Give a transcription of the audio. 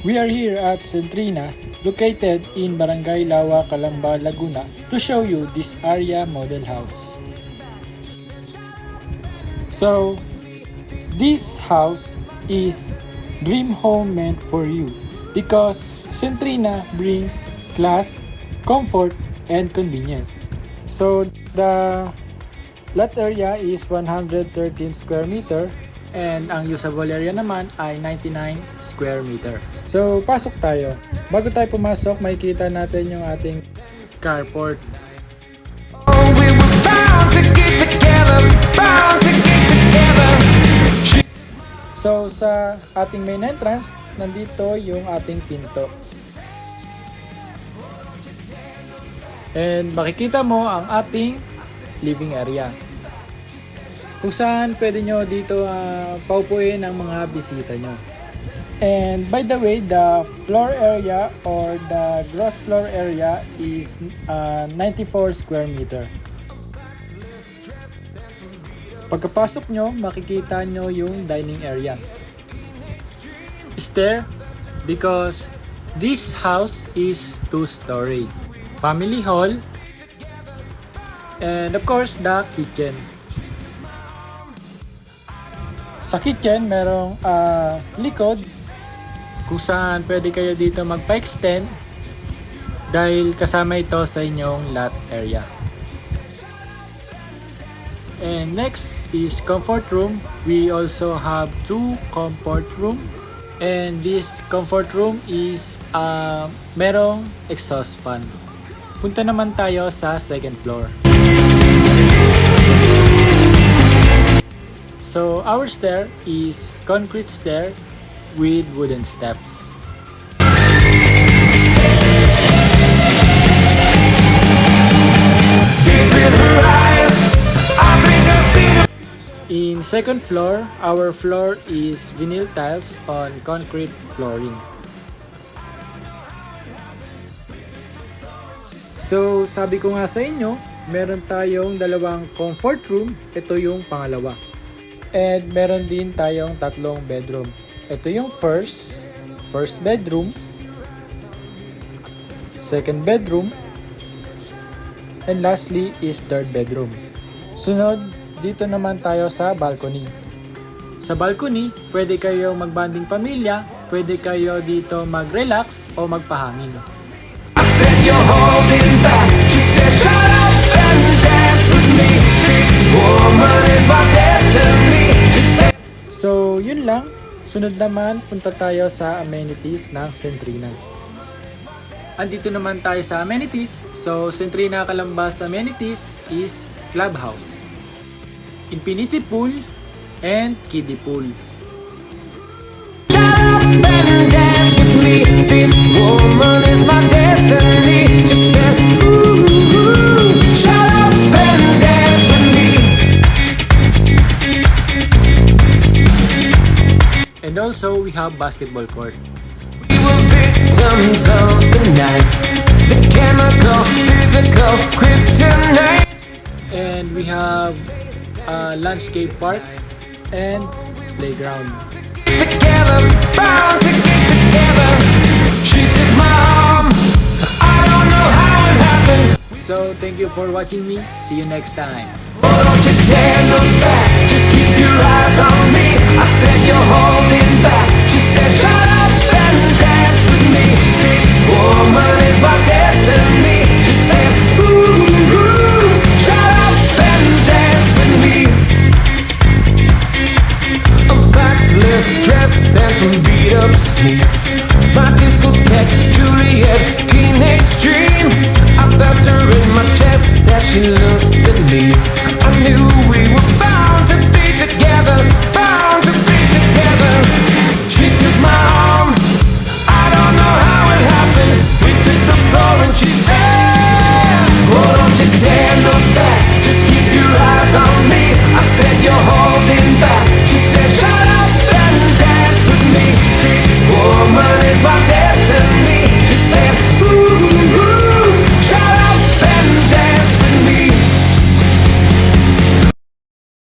We are here at Centrina, located in Barangay Lawa, Calamba, Laguna, to show you this area model house. So, this house is dream home meant for you because Centrina brings class, comfort, and convenience. So, the lot area is 113 square meter and ang usable area naman ay 99 square meter. So, pasok tayo. Bago tayo pumasok, makikita natin yung ating carport. So, sa ating main entrance, nandito yung ating pinto. And makikita mo ang ating living area, kung saan pwede nyo dito paupuin ang mga bisita nyo. And by the way, the floor area or the gross floor area is 94 square meter. Pagkapasok nyo, makikita nyo yung dining area. Stair, because this house is 2-story. Family hall, and of course, the kitchen. Sa kitchen, merong likod kung saan pwede kayo dito magpa-extend dahil kasama ito sa inyong lot area. And next is comfort room. We also have 2 comfort room. And this comfort room is merong exhaust fan. Punta naman tayo sa second floor. So our stair is concrete stair with wooden steps. In second floor, our floor is vinyl tiles on concrete flooring. So sabi ko nga sa inyo, meron tayong dalawang comfort room. Ito yung pangalawa. And meron din tayong 3 bedroom. Ito yung first bedroom, second bedroom, and lastly is third bedroom. Sunod, dito naman tayo sa balcony. Sa balcony, pwede kayo magbanding pamilya, pwede kayo dito mag-relax o magpahangin. I said you're holding back. She said shut up and dance with me. This woman is my destiny. So, yun lang. Sunod naman, punta tayo sa amenities ng Centrina. Andito naman tayo sa amenities. So, Centrina Calambas amenities is clubhouse, infinity pool, and kiddie pool. Shut up and dance with me. This woman is my destiny. Just say, ooh, ooh. Shut up and dance with me. And also, we have basketball court. We were victims of the night, the chemical, physical, kryptonite. And we have a landscape park and playground. Together, bound to get together. She took my arm. I don't know how it happened. So, thank you for watching me. See you next time. Oh, don't you dare look back. Just keep your eyes on me. I said you're holding back. She said shut up and dance with me. This woman is my destiny. She said ooh, ooh. Shut up and dance with me. A backless dress and some beat up sneaks. My discotheque, Juliet, teenage dream. I felt her in my chest as she looked at me. I knew we were bound to be together.